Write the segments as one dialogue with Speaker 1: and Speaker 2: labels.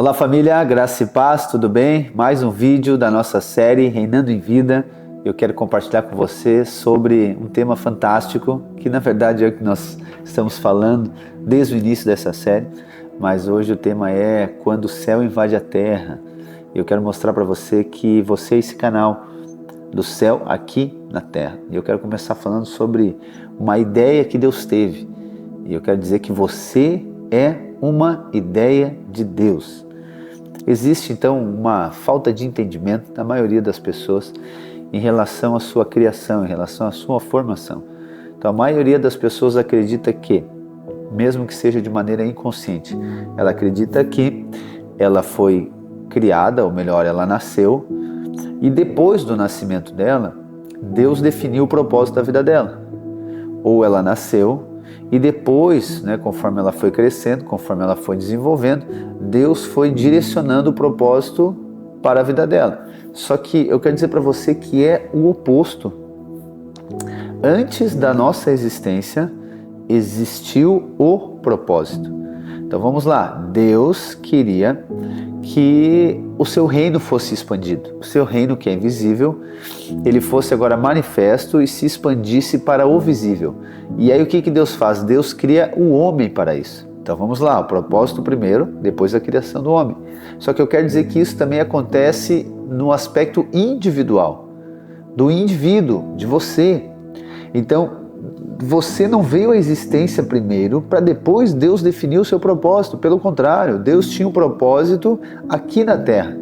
Speaker 1: Olá família, graça e paz, tudo bem? Mais um vídeo da nossa série Reinando em Vida. Eu quero compartilhar com você sobre um tema fantástico, que na verdade é o que nós estamos falando desde o início dessa série, mas hoje o tema é Quando o Céu Invade a Terra. Eu quero mostrar para você que você é esse canal do céu aqui na Terra. E eu quero começar falando sobre uma ideia que Deus teve. E eu quero dizer que você é uma ideia de Deus. Existe então uma falta de entendimento da maioria das pessoas em relação à sua criação, em relação à sua formação. Então a maioria das pessoas acredita que, mesmo que seja de maneira inconsciente, ela acredita que ela foi criada, ou melhor, ela nasceu, e depois do nascimento dela, Deus definiu o propósito da vida dela. Ou ela nasceu, e depois, conforme ela foi crescendo, conforme ela foi desenvolvendo, Deus foi direcionando o propósito para a vida dela. Só que eu quero dizer para você que é o oposto. Antes da nossa existência, existiu o propósito. Então vamos lá, Deus queria que o seu reino fosse expandido. O seu reino, que é invisível, ele fosse agora manifesto e se expandisse para o visível. E aí o que Deus faz? Deus cria o homem para isso. Então vamos lá, o propósito primeiro, depois a criação do homem. Só que eu quero dizer que isso também acontece no aspecto individual, do indivíduo, de você. Então, você não veio à existência primeiro para depois Deus definir o seu propósito. Pelo contrário, Deus tinha um propósito aqui na Terra.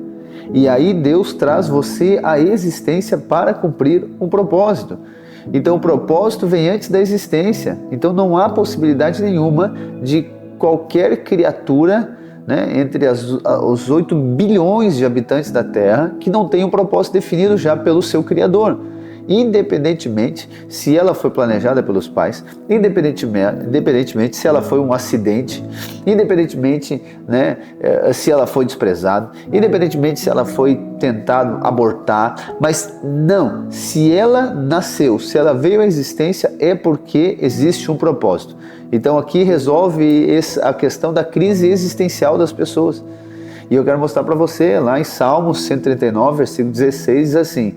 Speaker 1: E aí Deus traz você à existência para cumprir um propósito. Então o propósito vem antes da existência. Então não há possibilidade nenhuma de qualquer criatura, entre os 8 bilhões de habitantes da Terra, que não tenha um propósito definido já pelo seu Criador. Independentemente se ela foi planejada pelos pais, independentemente se ela foi um acidente, independentemente se ela foi desprezada, independentemente se ela foi tentado abortar, mas não, se ela nasceu, se ela veio à existência, é porque existe um propósito. Então aqui resolve a questão da crise existencial das pessoas. E eu quero mostrar para você, lá em Salmos 139, versículo 16, diz assim: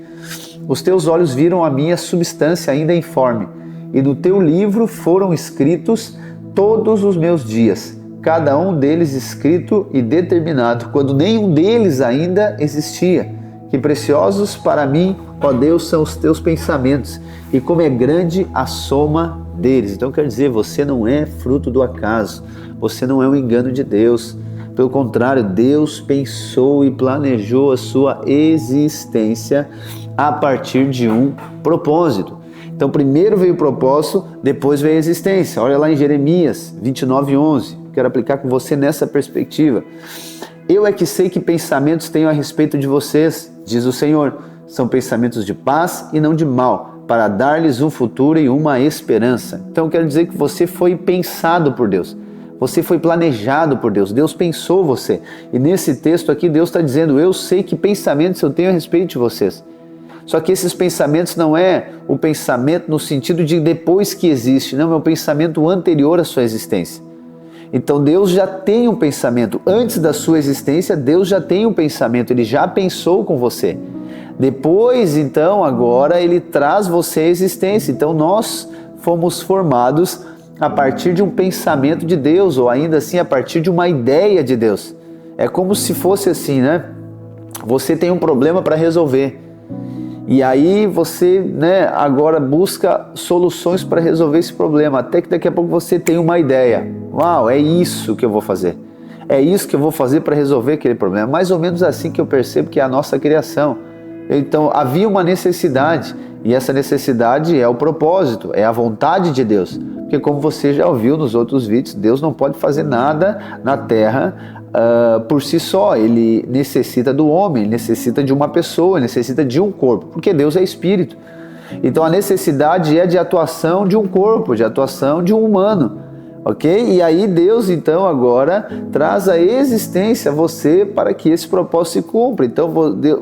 Speaker 1: os teus olhos viram a minha substância ainda informe, e no teu livro foram escritos todos os meus dias, cada um deles escrito e determinado, quando nenhum deles ainda existia. Que preciosos para mim, ó Deus, são os teus pensamentos, e como é grande a soma deles. Então quer dizer, você não é fruto do acaso, você não é um engano de Deus. Pelo contrário, Deus pensou e planejou a sua existência a partir de um propósito. Então primeiro veio o propósito, depois veio a existência. Olha lá em Jeremias 29:11, quero aplicar com você nessa perspectiva. Eu é que sei que pensamentos tenho a respeito de vocês, diz o Senhor, são pensamentos de paz e não de mal, para dar-lhes um futuro e uma esperança. Então quero dizer que você foi pensado por Deus. Você foi planejado por Deus, Deus pensou você. E nesse texto aqui Deus está dizendo, eu sei que pensamentos eu tenho a respeito de vocês. Só que esses pensamentos não é o pensamento no sentido de depois que existe, não, é o pensamento anterior à sua existência. Então Deus já tem um pensamento, antes da sua existência Deus já tem um pensamento, Ele já pensou com você. Depois então, agora Ele traz você à existência, então nós fomos formados a partir de um pensamento de Deus, ou ainda assim a partir de uma ideia de Deus. É como se fosse assim, você tem um problema para resolver. E aí você agora busca soluções para resolver esse problema, até que daqui a pouco você tem uma ideia. Uau, é isso que eu vou fazer. É isso que eu vou fazer para resolver aquele problema. Mais ou menos assim que eu percebo que é a nossa criação. Então havia uma necessidade, e essa necessidade é o propósito, é a vontade de Deus. Porque como você já ouviu nos outros vídeos, Deus não pode fazer nada na Terra por si só. Ele necessita do homem, ele necessita de uma pessoa, ele necessita de um corpo, porque Deus é espírito. Então a necessidade é de atuação de um corpo, de atuação de um humano, ok? E aí Deus então agora traz a existência a você para que esse propósito se cumpra. Então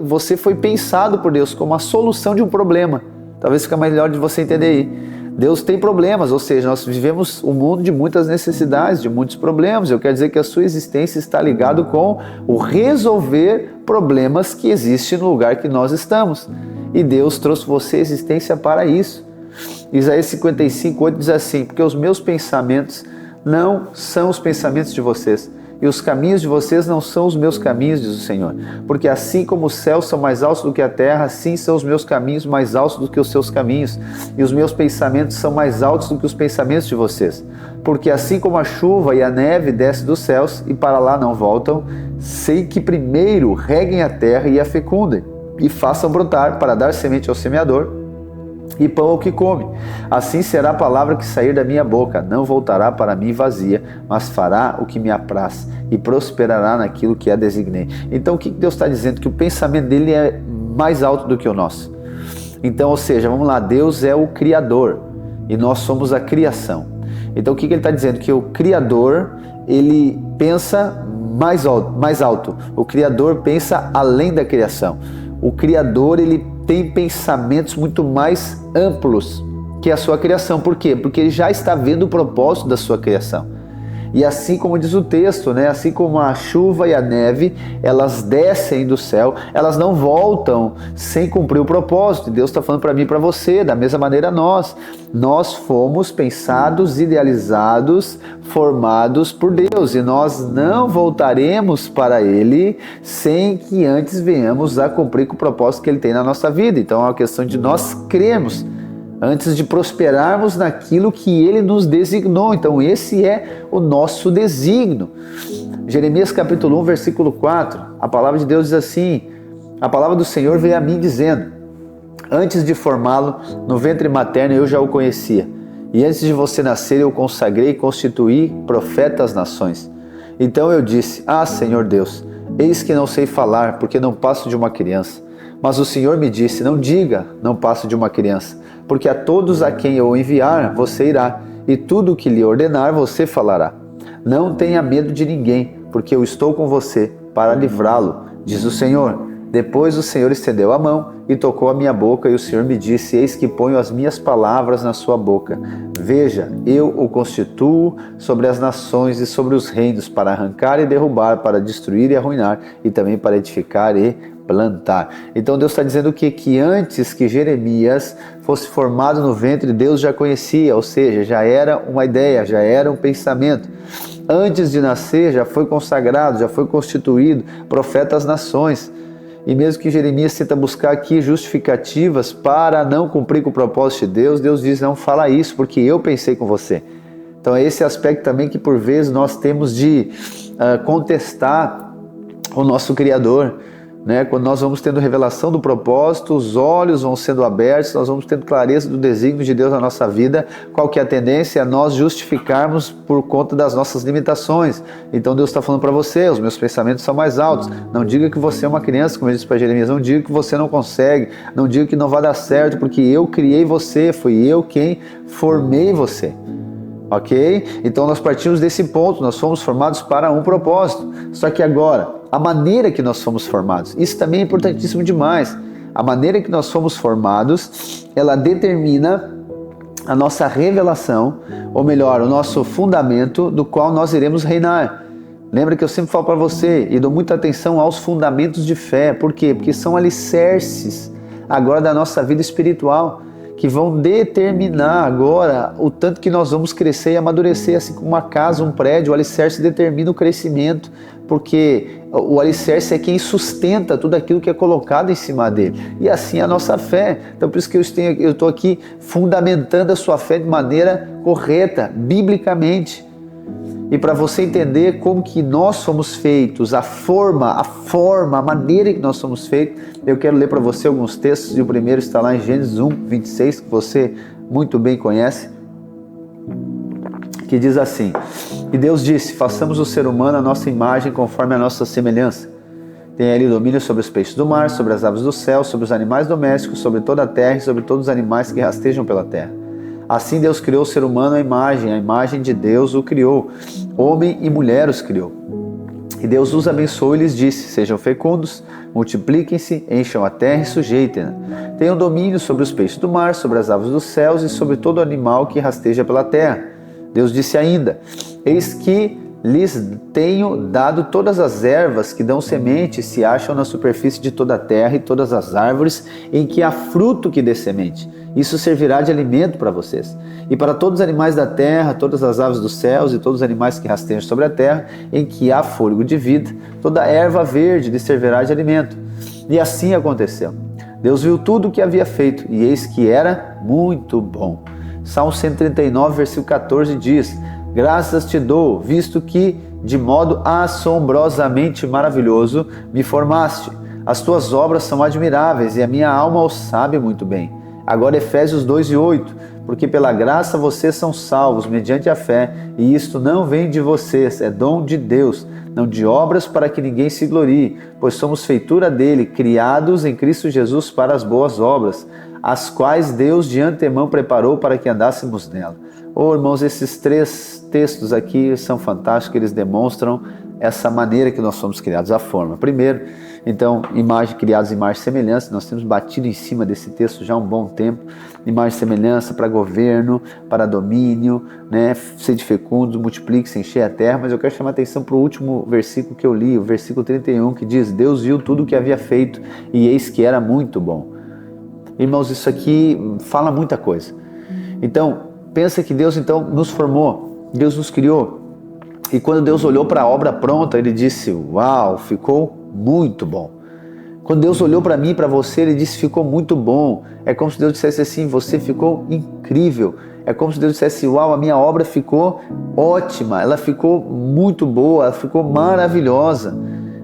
Speaker 1: você foi pensado por Deus como a solução de um problema. Talvez fique melhor de você entender aí. Deus tem problemas, ou seja, nós vivemos um mundo de muitas necessidades, de muitos problemas. Eu quero dizer que a sua existência está ligada com o resolver problemas que existem no lugar que nós estamos. E Deus trouxe você a existência para isso. Isaías 55:8 diz assim: porque os meus pensamentos não são os pensamentos de vocês, e os caminhos de vocês não são os meus caminhos, diz o Senhor. Porque assim como os céus são mais altos do que a terra, assim são os meus caminhos mais altos do que os seus caminhos, e os meus pensamentos são mais altos do que os pensamentos de vocês. Porque assim como a chuva e a neve descem dos céus e para lá não voltam, sei que primeiro reguem a terra e a fecundem, e façam brotar para dar semente ao semeador e pão ao que come. Assim será a palavra que sair da minha boca, não voltará para mim vazia, mas fará o que me apraz e prosperará naquilo que a designei. Então o que Deus está dizendo? Que o pensamento dele é mais alto do que o nosso. Então, ou seja, vamos lá, Deus é o Criador e nós somos a criação. Então o que ele está dizendo? Que o Criador, ele pensa mais alto. O Criador pensa além da criação. O Criador, ele tem pensamentos muito mais amplos que a sua criação. Por quê? Porque ele já está vendo o propósito da sua criação. E assim como diz o texto, né? Assim como a chuva e a neve, elas descem do céu, elas não voltam sem cumprir o propósito. E Deus está falando para mim e para você, da mesma maneira nós fomos pensados, idealizados, formados por Deus, e nós não voltaremos para Ele sem que antes venhamos a cumprir com o propósito que Ele tem na nossa vida. Então é uma questão de nós crermos antes de prosperarmos naquilo que Ele nos designou. Então esse é o nosso desígnio. Jeremias capítulo 1, versículo 4, a palavra de Deus diz assim: a palavra do Senhor veio a mim dizendo: antes de formá-lo no ventre materno eu já o conhecia, e antes de você nascer eu consagrei e constituí profeta às nações. Então eu disse: ah, Senhor Deus, eis que não sei falar, porque não passo de uma criança. Mas o Senhor me disse: não diga, não passo de uma criança, porque a todos a quem eu enviar, você irá, e tudo o que lhe ordenar, você falará. Não tenha medo de ninguém, porque eu estou com você para livrá-lo, diz o Senhor. Depois o Senhor estendeu a mão e tocou a minha boca, e o Senhor me disse: eis que ponho as minhas palavras na sua boca. Veja, eu o constituo sobre as nações e sobre os reinos, para arrancar e derrubar, para destruir e arruinar, e também para edificar e plantar. Então Deus está dizendo que antes que Jeremias fosse formado no ventre, Deus já conhecia, ou seja, já era uma ideia, já era um pensamento. Antes de nascer, já foi consagrado, já foi constituído profeta às nações. E mesmo que Jeremias tenta buscar aqui justificativas para não cumprir com o propósito de Deus, Deus diz: não fala isso, porque eu pensei com você. Então é esse aspecto também que por vezes nós temos de contestar o nosso Criador, né? Quando nós vamos tendo revelação do propósito, os olhos vão sendo abertos, nós vamos tendo clareza do desígnio de Deus na nossa vida. Qual que é a tendência? A nós justificarmos por conta das nossas limitações. Então Deus está falando para você: os meus pensamentos são mais altos. Não diga que você é uma criança, como eu disse para Jeremias. Não diga que você não consegue. Não diga que não vai dar certo, porque eu criei você, fui eu quem formei você. Ok? Então nós partimos desse ponto, nós fomos formados para um propósito. Só que agora, a maneira que nós fomos formados, isso também é importantíssimo demais. A maneira que nós fomos formados, ela determina a nossa revelação, ou melhor, o nosso fundamento do qual nós iremos reinar. Lembra que eu sempre falo para você, e dou muita atenção aos fundamentos de fé. Por quê? Porque são alicerces agora da nossa vida espiritual, que vão determinar agora o tanto que nós vamos crescer e amadurecer. Assim como uma casa, um prédio, o alicerce determina o crescimento, porque o alicerce é quem sustenta tudo aquilo que é colocado em cima dele. E assim a nossa fé. Então por isso que eu estou aqui fundamentando a sua fé de maneira correta, biblicamente. E para você entender como que nós somos feitos, a forma, a maneira que nós somos feitos, eu quero ler para você alguns textos, e o primeiro está lá em Gênesis 1, 26, que você muito bem conhece, que diz assim: e Deus disse: façamos o ser humano à nossa imagem, conforme a nossa semelhança. Tem ali domínio sobre os peixes do mar, sobre as aves do céu, sobre os animais domésticos, sobre toda a terra e sobre todos os animais que rastejam pela terra. Assim Deus criou o ser humano à imagem, a imagem de Deus o criou, homem e mulher os criou. E Deus os abençoou e lhes disse: sejam fecundos, multipliquem-se, encham a terra e sujeitem-na. Tenham domínio sobre os peixes do mar, sobre as aves dos céus e sobre todo animal que rasteja pela terra. Deus disse ainda: eis que lhes tenho dado todas as ervas que dão semente e se acham na superfície de toda a terra e todas as árvores em que há fruto que dê semente. Isso servirá de alimento para vocês. E para todos os animais da terra, todas as aves dos céus e todos os animais que rastejam sobre a terra, em que há fôlego de vida, toda erva verde lhes servirá de alimento. E assim aconteceu. Deus viu tudo o que havia feito, e eis que era muito bom. Salmo 139, versículo 14 diz: graças te dou, visto que de modo assombrosamente maravilhoso me formaste. As tuas obras são admiráveis e a minha alma o sabe muito bem. Agora Efésios 2:8, porque pela graça vocês são salvos mediante a fé, e isto não vem de vocês, é dom de Deus, não de obras para que ninguém se glorie, pois somos feitura dele, criados em Cristo Jesus para as boas obras, as quais Deus de antemão preparou para que andássemos nela. Oh, irmãos, esses 3 textos aqui são fantásticos, eles demonstram essa maneira que nós somos criados, a forma. Primeiro, então, criados em imagem e semelhança, nós temos batido em cima desse texto já há um bom tempo. Imagem e semelhança para governo, para domínio, né? Sede fecundos, multiplique-se, encher a terra. Mas eu quero chamar a atenção para o último versículo que eu li, o versículo 31, que diz: Deus viu tudo o que havia feito e eis que era muito bom. Irmãos, isso aqui fala muita coisa. Então, pensa que Deus então nos formou, Deus nos criou. E quando Deus olhou para a obra pronta, Ele disse: uau, ficou muito bom. Quando Deus olhou para mim e para você, Ele disse: ficou muito bom. É como se Deus dissesse assim: você ficou incrível. É como se Deus dissesse: uau, a minha obra ficou ótima, ela ficou muito boa, ela ficou maravilhosa.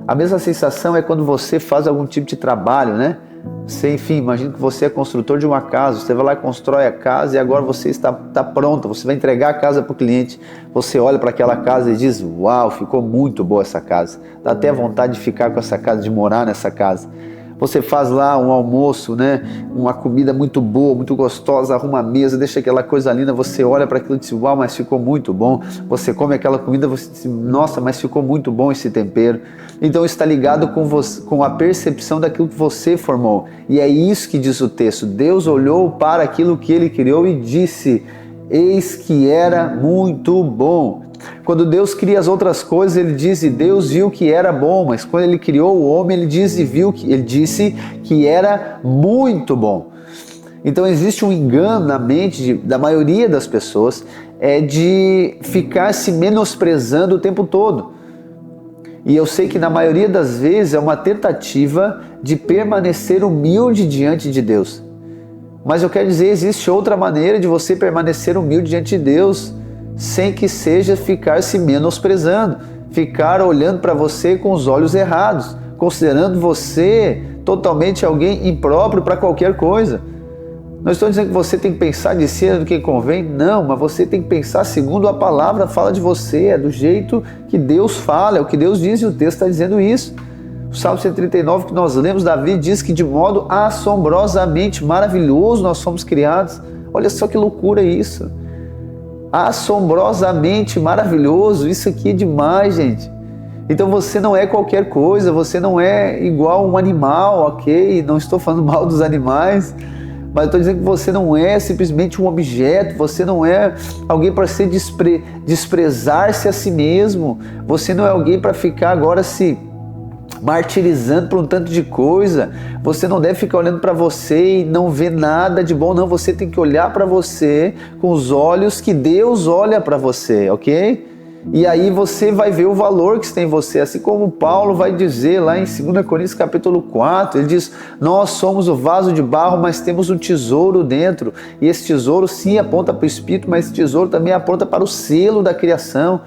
Speaker 1: A mesma sensação é quando você faz algum tipo de trabalho, né? Você, enfim, imagina que você é construtor de uma casa, você vai lá e constrói a casa e agora você está pronta, você vai entregar a casa para o cliente, você olha para aquela casa e diz: uau, ficou muito boa essa casa, dá até vontade de ficar com essa casa, de morar nessa casa. Você faz lá um almoço, né? Uma comida muito boa, muito gostosa, arruma a mesa, deixa aquela coisa linda, você olha para aquilo e diz: uau, mas ficou muito bom. Você come aquela comida, você diz: nossa, mas ficou muito bom esse tempero. Então está ligado com a percepção daquilo que você formou. E é isso que diz o texto: Deus olhou para aquilo que Ele criou e disse: eis que era muito bom. Quando Deus cria as outras coisas, Ele diz: e Deus viu que era bom. Mas quando Ele criou o homem, Ele disse que era muito bom. Então existe um engano na mente da maioria das pessoas, de ficar se menosprezando o tempo todo. E eu sei que na maioria das vezes é uma tentativa de permanecer humilde diante de Deus. Mas eu quero dizer, existe outra maneira de você permanecer humilde diante de Deus, sem que seja ficar se menosprezando, ficar olhando para você com os olhos errados, considerando você totalmente alguém impróprio para qualquer coisa. Não estou dizendo que você tem que pensar de si do que convém, não, mas você tem que pensar segundo a palavra fala de você, é do jeito que Deus fala, é o que Deus diz e o texto está dizendo isso. O Salmo 139 que nós lemos, Davi diz que de modo assombrosamente maravilhoso nós somos criados. Olha só que loucura isso. Assombrosamente maravilhoso, isso aqui é demais, gente. Então você não é qualquer coisa, você não é igual um animal, ok? Não estou falando mal dos animais, mas estou dizendo que você não é simplesmente um objeto, você não é alguém para se desprezar-se a si mesmo, você não é alguém para ficar agora se martirizando por um tanto de coisa. Você não deve ficar olhando para você e não ver nada de bom, não. Você tem que olhar para você com os olhos que Deus olha para você, ok? E aí você vai ver o valor que tem em você, assim como Paulo vai dizer lá em 2 Coríntios capítulo 4, ele diz: nós somos o vaso de barro, mas temos um tesouro dentro, e esse tesouro sim aponta para o Espírito, mas esse tesouro também aponta para o selo da criação.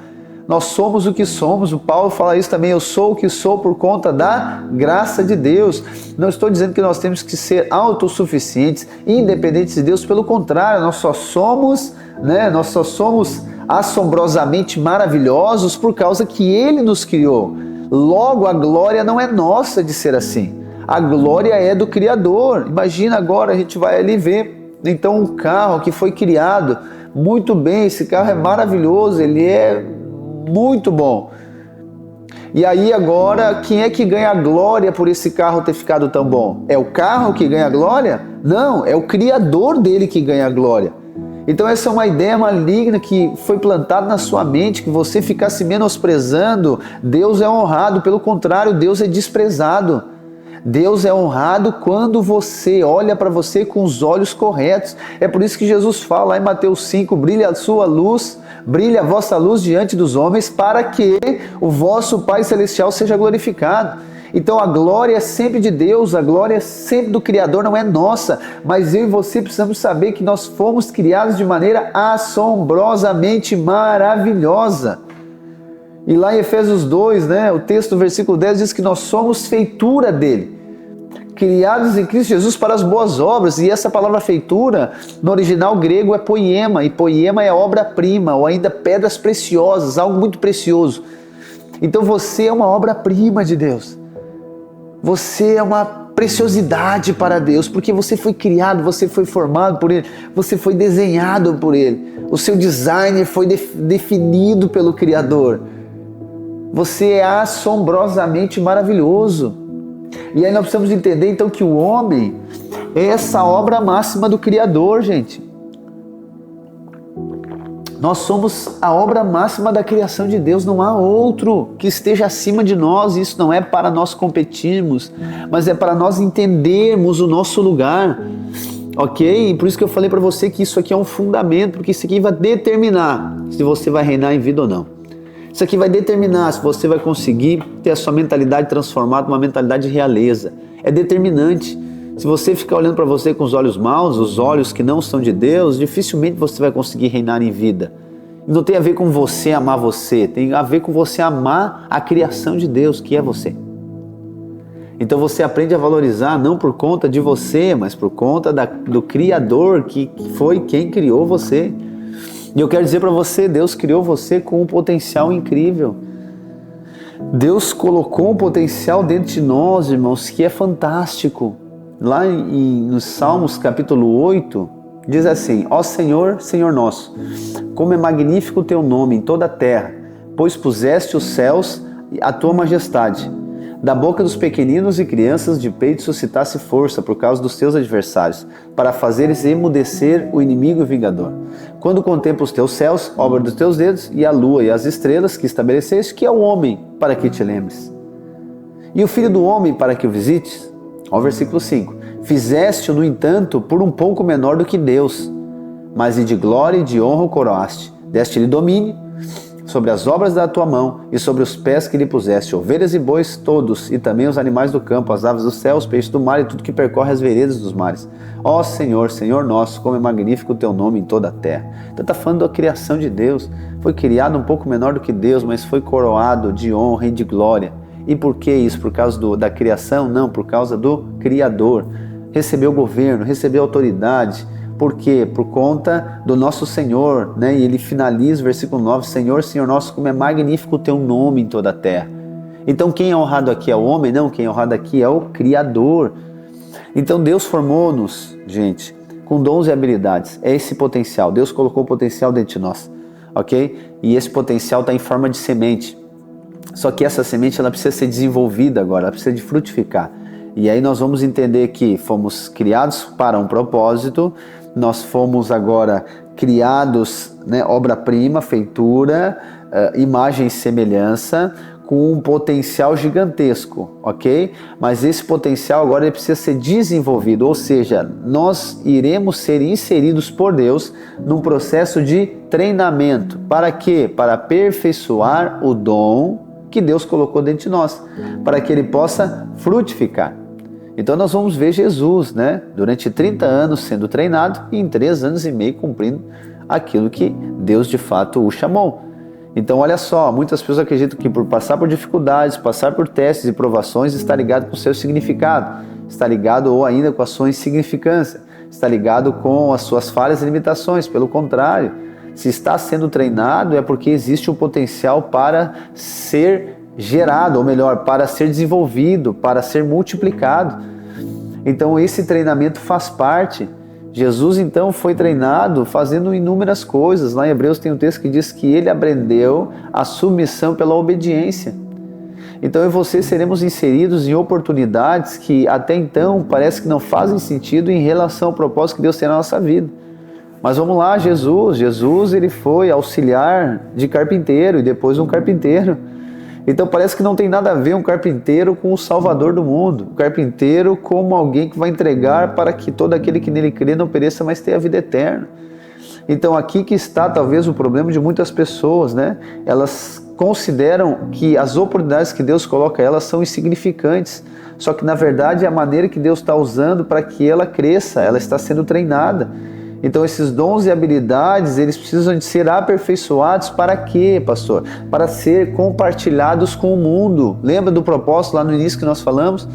Speaker 1: Nós somos o que somos, o Paulo fala isso também: eu sou o que sou por conta da graça de Deus. Não estou dizendo que nós temos que ser autossuficientes, independentes de Deus, pelo contrário, nós só somos assombrosamente maravilhosos por causa que Ele nos criou. Logo, a glória não é nossa de ser assim, a glória é do Criador. Imagina agora, a gente vai ali ver então um carro que foi criado muito bem, esse carro é maravilhoso, ele é muito bom. E aí agora, quem é que ganha a glória por esse carro ter ficado tão bom? É o carro que ganha a glória? Não, é o Criador dele que ganha a glória. Então essa é uma ideia maligna que foi plantada na sua mente, que você ficasse menosprezando, Deus é honrado, pelo contrário, Deus é desprezado. Deus é honrado quando você olha para você com os olhos corretos. É por isso que Jesus fala lá em Mateus 5, brilha a sua luz, brilha a vossa luz diante dos homens, para que o vosso Pai Celestial seja glorificado. Então a glória é sempre de Deus, a glória é sempre do Criador, não é nossa. Mas eu e você precisamos saber que nós fomos criados de maneira assombrosamente maravilhosa. E lá em Efésios 2, o texto do versículo 10 diz que nós somos feitura dele, criados em Cristo Jesus para as boas obras. E essa palavra feitura, no original grego, é poiema, e poiema é obra-prima, ou ainda pedras preciosas, algo muito precioso. Então você é uma obra-prima de Deus. Você é uma preciosidade para Deus, porque você foi criado, você foi formado por Ele, você foi desenhado por Ele. O seu design foi definido pelo Criador. Você é assombrosamente maravilhoso. E aí nós precisamos entender então que o homem é essa obra máxima do Criador, gente. Nós somos a obra máxima da criação de Deus, não há outro que esteja acima de nós. Isso não é para nós competirmos, mas é para nós entendermos o nosso lugar, ok? E por isso que eu falei para você que isso aqui é um fundamento, porque isso aqui vai determinar se você vai reinar em vida ou não. Isso aqui vai determinar se você vai conseguir ter a sua mentalidade transformada numa mentalidade de realeza. É determinante. Se você ficar olhando para você com os olhos maus, os olhos que não são de Deus, dificilmente você vai conseguir reinar em vida. Não tem a ver com você amar você, tem a ver com você amar a criação de Deus, que é você. Então você aprende a valorizar não por conta de você, mas por conta do Criador, que foi quem criou você. E eu quero dizer para você, Deus criou você com um potencial incrível. Deus colocou um potencial dentro de nós, irmãos, que é fantástico. Lá nos Salmos capítulo 8, diz assim: ó Senhor, Senhor nosso, como é magnífico o teu nome em toda a terra, pois puseste os céus a tua majestade. Da boca dos pequeninos e crianças de peito suscitasse força por causa dos teus adversários, para fazeres emudecer o inimigo e o vingador. Quando contemplo os teus céus, obra dos teus dedos, e a lua e as estrelas que estabeleceste, que é o homem, para que te lembres? E o filho do homem, para que o visites? Ó, versículo 5. Fizeste-o, no entanto, por um pouco menor do que Deus, mas e de glória e de honra o coroaste. Deste-lhe domínio sobre as obras da tua mão e sobre os pés que lhe puseste, ovelhas e bois todos, e também os animais do campo, as aves do céu, os peixes do mar e tudo que percorre as veredas dos mares. Ó Senhor, Senhor nosso, como é magnífico o teu nome em toda a terra. Então está falando da criação de Deus. Foi criado um pouco menor do que Deus, mas foi coroado de honra e de glória. E por que isso? Por causa da criação? Não, por causa do Criador. Recebeu governo, recebeu autoridade. Por quê? Por conta do nosso Senhor, né? E ele finaliza o versículo 9, Senhor, Senhor nosso, como é magnífico o teu nome em toda a terra. Então quem é honrado aqui é o homem? Não, quem é honrado aqui é o Criador. Então Deus formou-nos, gente, com dons e habilidades. É esse potencial. Deus colocou o potencial dentro de nós, ok? E esse potencial está em forma de semente. Só que essa semente ela precisa ser desenvolvida agora, ela precisa de frutificar. E aí nós vamos entender que fomos criados para um propósito, nós fomos agora criados, né, obra-prima, feitura, imagem e semelhança, com um potencial gigantesco, ok? Mas esse potencial agora ele precisa ser desenvolvido, ou seja, nós iremos ser inseridos por Deus num processo de treinamento. Para quê? Para aperfeiçoar o dom que Deus colocou dentro de nós, para que ele possa frutificar. Então nós vamos ver Jesus, né, durante 30 anos sendo treinado e em 3 anos e meio cumprindo aquilo que Deus de fato o chamou. Então olha só, muitas pessoas acreditam que por passar por dificuldades, passar por testes e provações está ligado com o seu significado, está ligado ou ainda com a sua insignificância, está ligado com as suas falhas e limitações. Pelo contrário, se está sendo treinado é porque existe um potencial para ser gerado, ou melhor, para ser desenvolvido, para ser multiplicado. Então esse treinamento faz parte. Jesus então foi treinado fazendo inúmeras coisas. Lá em Hebreus tem um texto que diz que ele aprendeu a submissão pela obediência. Então eu e você seremos inseridos em oportunidades que até então parece que não fazem sentido em relação ao propósito que Deus tem na nossa vida. Mas vamos lá, Jesus ele foi auxiliar de carpinteiro e depois um carpinteiro. Então parece que não tem nada a ver um carpinteiro com o Salvador do mundo. O carpinteiro como alguém que vai entregar para que todo aquele que nele crê não pereça, mas tenha a vida eterna. Então aqui que está talvez o problema de muitas pessoas, né? Elas consideram que as oportunidades que Deus coloca a elas são insignificantes. Só que na verdade é a maneira que Deus está usando para que ela cresça, ela está sendo treinada. Então esses dons e habilidades, eles precisam de ser aperfeiçoados para quê, pastor? Para ser compartilhados com o mundo. Lembra do propósito lá no início que nós falamos?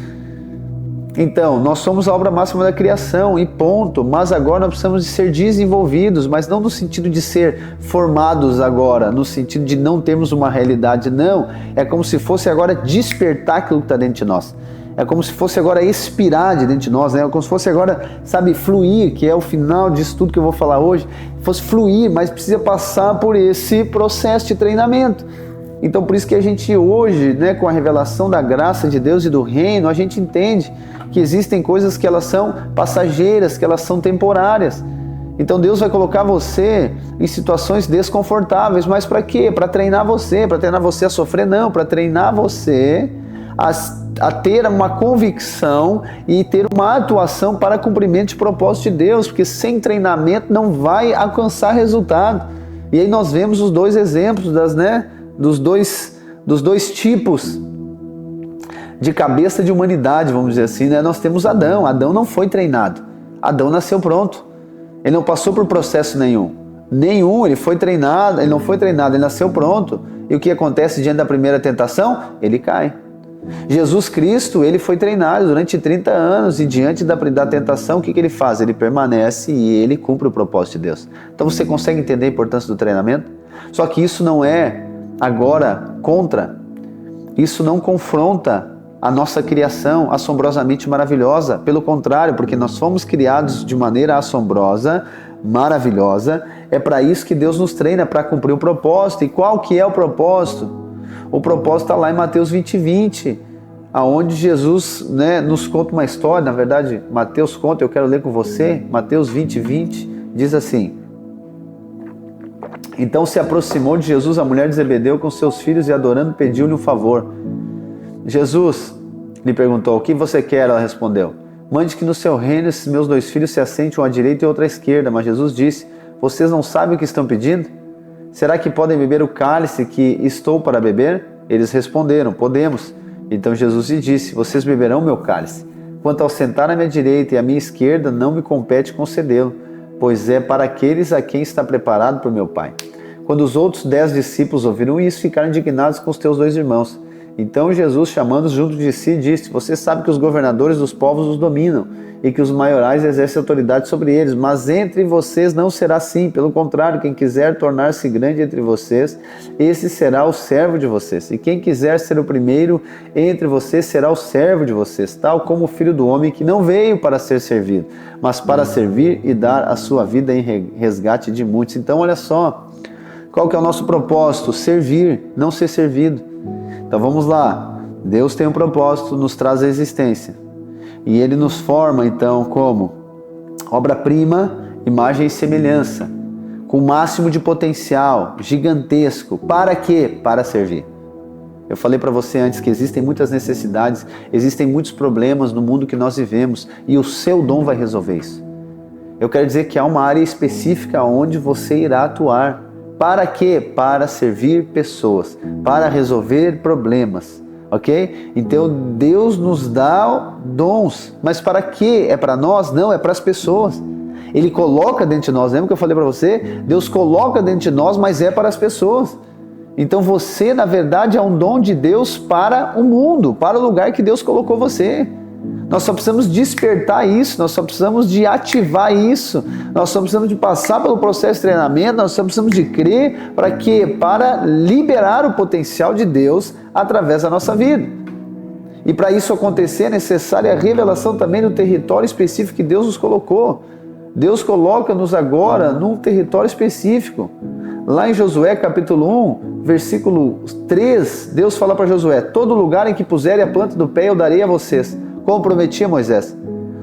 Speaker 1: Então, nós somos a obra máxima da criação e ponto, mas agora nós precisamos de ser desenvolvidos, mas não no sentido de ser formados agora, no sentido de não termos uma realidade, não. É como se fosse agora despertar aquilo que está dentro de nós. É como se fosse agora expirar de dentro de nós, né? É como se fosse agora, sabe, fluir, que é o final disso tudo que eu vou falar hoje. Fosse fluir, mas precisa passar por esse processo de treinamento. Então por isso que a gente hoje, né, com a revelação da graça de Deus e do reino, a gente entende que existem coisas que elas são passageiras, que elas são temporárias. Então Deus vai colocar você em situações desconfortáveis, mas para quê? Para treinar você a sofrer? Não, para treinar você a ter uma convicção e ter uma atuação para cumprimento de propósito de Deus, porque sem treinamento não vai alcançar resultado. E aí nós vemos os dois exemplos dos dois tipos de cabeça de humanidade, vamos dizer assim, né? Nós temos Adão. Adão não foi treinado. Adão nasceu pronto. Ele não passou por processo nenhum. Ele não foi treinado, ele nasceu pronto. E o que acontece diante da primeira tentação? Ele cai. Jesus Cristo, ele foi treinado durante 30 anos e diante da tentação, o que ele faz? Ele permanece e ele cumpre o propósito de Deus. Então você consegue entender a importância do treinamento? Só que isso não é agora isso não confronta a nossa criação assombrosamente maravilhosa. Pelo contrário, porque nós fomos criados de maneira assombrosa, maravilhosa. É para isso que Deus nos treina, para cumprir o propósito. E qual que é o propósito? O propósito está lá em Mateus 20:20, aonde Jesus, né, nos conta uma história. Na verdade, Mateus conta, eu quero ler com você. Mateus 20:20 diz assim: Então se aproximou de Jesus a mulher de Zebedeu com seus filhos e adorando pediu-lhe um favor. Jesus lhe perguntou: O que você quer? Ela respondeu: Mande que no seu reino esses meus 2 filhos se assentem, um à direita e outro à esquerda. Mas Jesus disse: Vocês não sabem o que estão pedindo? Será que podem beber o cálice que estou para beber? Eles responderam: Podemos. Então Jesus lhe disse: Vocês beberão meu cálice. Quanto ao sentar à minha direita e à minha esquerda, não me compete concedê-lo, pois é para aqueles a quem está preparado por meu Pai. Quando os outros 10 discípulos ouviram isso, ficaram indignados com os teus 2 irmãos. Então Jesus, chamando-os junto de si, disse: Você sabe que os governadores dos povos os dominam e que os maiorais exercem autoridade sobre eles, mas entre vocês não será assim. Pelo contrário, quem quiser tornar-se grande entre vocês, esse será o servo de vocês. E quem quiser ser o primeiro entre vocês será o servo de vocês, tal como o Filho do Homem, que não veio para ser servido, mas para servir e dar a sua vida em resgate de muitos. Então olha só, qual que é o nosso propósito? Servir, não ser servido. Então vamos lá, Deus tem um propósito, nos traz a existência. E Ele nos forma então como obra-prima, imagem e semelhança, com o máximo de potencial, gigantesco. Para quê? Para servir. Eu falei para você antes que existem muitas necessidades, existem muitos problemas no mundo que nós vivemos e o seu dom vai resolver isso. Eu quero dizer que há uma área específica onde você irá atuar. Para quê? Para servir pessoas, para resolver problemas, ok? Então Deus nos dá dons, mas para quê? É para nós? Não, é para as pessoas. Ele coloca dentro de nós, lembra que eu falei para você? Deus coloca dentro de nós, mas é para as pessoas. Então você, na verdade, é um dom de Deus para o mundo, para o lugar que Deus colocou você. Nós só precisamos despertar isso, nós só precisamos de ativar isso, nós só precisamos de passar pelo processo de treinamento, nós só precisamos de crer. Para quê? Para liberar o potencial de Deus através da nossa vida. E para isso acontecer é necessária a revelação também do território específico que Deus nos colocou. Deus coloca-nos agora num território específico. Lá em Josué capítulo 1, versículo 3, Deus fala para Josué: todo lugar em que puserem a planta do pé eu darei a vocês, como prometia Moisés.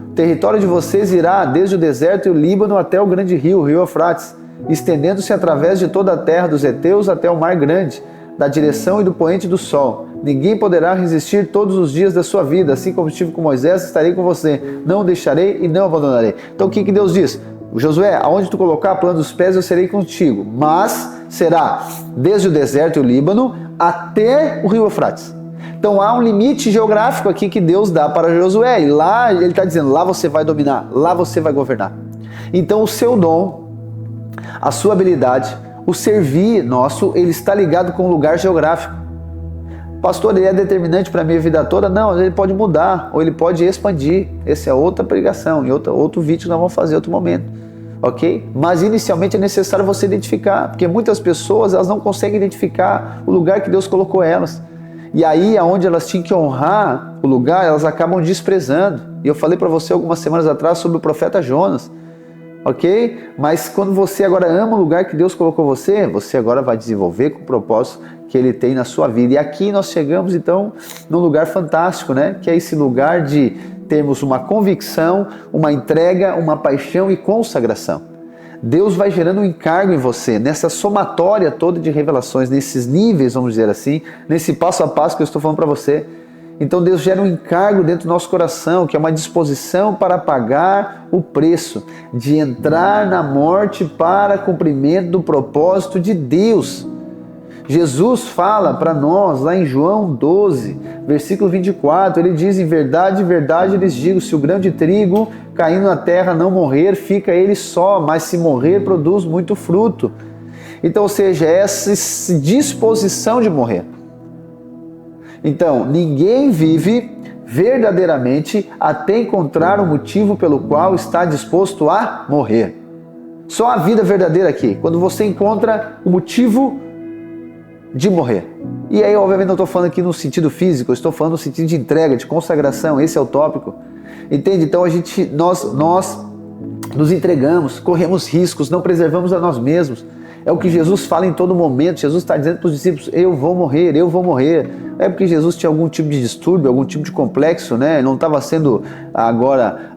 Speaker 1: O território de vocês irá desde o deserto e o Líbano até o grande rio, o rio Eufrates, estendendo-se através de toda a terra dos heteus até o mar grande, da direção e do poente do sol. Ninguém poderá resistir todos os dias da sua vida, assim como estive com Moisés, estarei com você, não o deixarei e não o abandonarei. Então o que Deus diz? Josué, aonde tu colocar a planta dos pés eu serei contigo, mas será desde o deserto e o Líbano até o rio Eufrates. Então há um limite geográfico aqui que Deus dá para Josué, e lá ele está dizendo, lá você vai dominar, lá você vai governar. Então o seu dom, a sua habilidade, o servir nosso, ele está ligado com o lugar geográfico. Pastor, ele é determinante para a minha vida toda? Não, ele pode mudar, ou ele pode expandir. Essa é outra pregação, e outro vídeo que nós vamos fazer em outro momento. Ok? Mas inicialmente é necessário você identificar, porque muitas pessoas elas não conseguem identificar o lugar que Deus colocou elas. E aí, aonde elas tinham que honrar o lugar, elas acabam desprezando. E eu falei para você algumas semanas atrás sobre o profeta Jonas. Ok? Mas quando você agora ama o lugar que Deus colocou você, você agora vai desenvolver com o propósito que Ele tem na sua vida. E aqui nós chegamos então num lugar fantástico, né? Que é esse lugar de termos uma convicção, uma entrega, uma paixão e consagração. Deus vai gerando um encargo em você, nessa somatória toda de revelações, nesses níveis, vamos dizer assim, nesse passo a passo que eu estou falando para você. Então Deus gera um encargo dentro do nosso coração, que é uma disposição para pagar o preço, de entrar na morte para cumprimento do propósito de Deus. Jesus fala para nós, lá em João 12, versículo 24, ele diz, em verdade, verdade, lhes digo, se o grão de trigo caindo na terra não morrer, fica ele só, mas se morrer, produz muito fruto. Então, ou seja, essa disposição de morrer. Então, ninguém vive verdadeiramente até encontrar o motivo pelo qual está disposto a morrer. Só a vida verdadeira aqui, quando você encontra o motivo de morrer. E aí, obviamente, não estou falando aqui no sentido físico, eu estou falando no sentido de entrega, de consagração, esse é o tópico. Entende? Então, nós nos entregamos, corremos riscos, não preservamos a nós mesmos. É o que Jesus fala em todo momento. Jesus está dizendo para os discípulos, eu vou morrer, eu vou morrer. É porque Jesus tinha algum tipo de distúrbio, algum tipo de complexo, né? Ele não estava sendo agora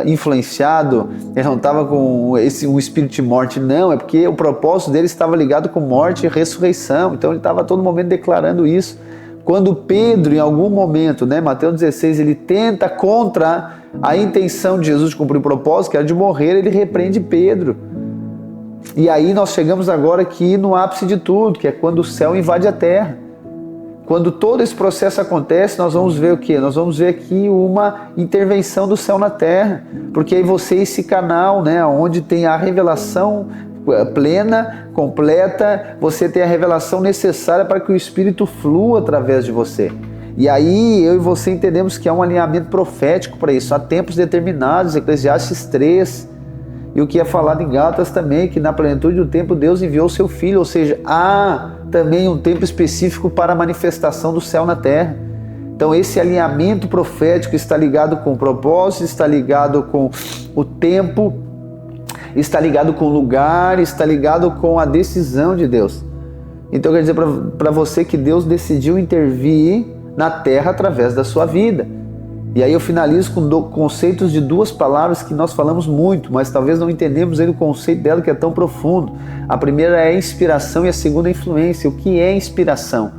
Speaker 1: influenciado, ele não estava com um espírito de morte, não. É porque o propósito dele estava ligado com morte e ressurreição. Então ele estava a todo momento declarando isso. Quando Pedro, em algum momento, né, Mateus 16, ele tenta contra a intenção de Jesus de cumprir o propósito, que era de morrer, ele repreende Pedro. E aí nós chegamos agora aqui no ápice de tudo, que é quando o céu invade a terra. Quando todo esse processo acontece, nós vamos ver o quê? Nós vamos ver aqui uma intervenção do céu na terra. Porque aí você é esse canal, né, onde tem a revelação plena, completa, você tem a revelação necessária para que o Espírito flua através de você. E aí eu e você entendemos que há um alinhamento profético para isso. Há tempos determinados, Eclesiastes 3, e o que é falado em Gálatas também, que na plenitude do tempo Deus enviou o seu Filho, ou seja, há também um tempo específico para a manifestação do céu na terra. Então esse alinhamento profético está ligado com o propósito, está ligado com o tempo, está ligado com o lugar, está ligado com a decisão de Deus. Então eu quero dizer para você que Deus decidiu intervir na terra através da sua vida. E aí eu finalizo com conceitos de duas palavras que nós falamos muito, mas talvez não entendemos aí o conceito dela, que é tão profundo. A primeira é inspiração e a segunda é influência. O que é inspiração?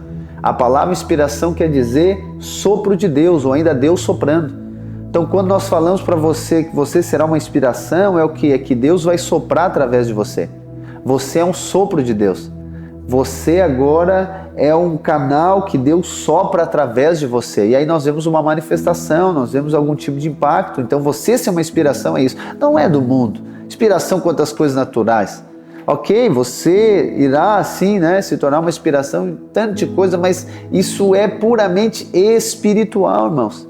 Speaker 1: A palavra inspiração quer dizer sopro de Deus, ou ainda Deus soprando. Então quando nós falamos para você que você será uma inspiração, é o que? É que Deus vai soprar através de você. Você é um sopro de Deus. Você agora é um canal que Deus sopra através de você. E aí nós vemos uma manifestação, nós vemos algum tipo de impacto. Então você ser uma inspiração é isso. Não é do mundo. Inspiração quanto às coisas naturais. Ok, você irá assim, né, se tornar uma inspiração em tanto de coisa, mas isso é puramente espiritual, irmãos.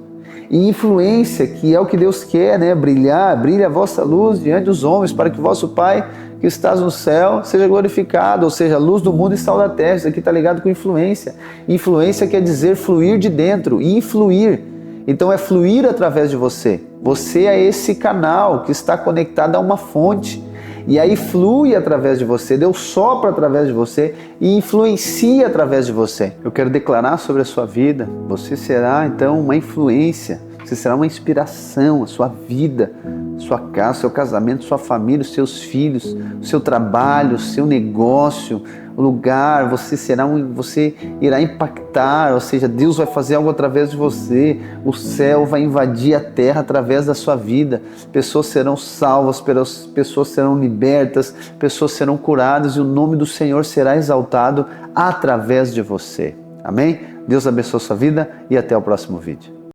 Speaker 1: E influência, que é o que Deus quer, né? Brilhe a vossa luz diante dos homens, para que vosso Pai que estás no céu seja glorificado, ou seja, a luz do mundo e sal da terra. Isso aqui está ligado com influência. Influência quer dizer fluir de dentro, influir. Então é fluir através de você. Você é esse canal que está conectado a uma fonte. e aí flui através de você, Deus sopra através de você e influencia através de você. Eu quero declarar sobre a sua vida, você será então uma influência, você será uma inspiração, a sua vida, sua casa, seu casamento, sua família, os seus filhos, o seu trabalho, o seu negócio, o lugar, você irá impactar, ou seja, Deus vai fazer algo através de você, o céu vai invadir a terra através da sua vida, pessoas serão salvas, pessoas serão libertas, pessoas serão curadas e o nome do Senhor será exaltado através de você. Amém? Deus abençoe a sua vida e até o próximo vídeo.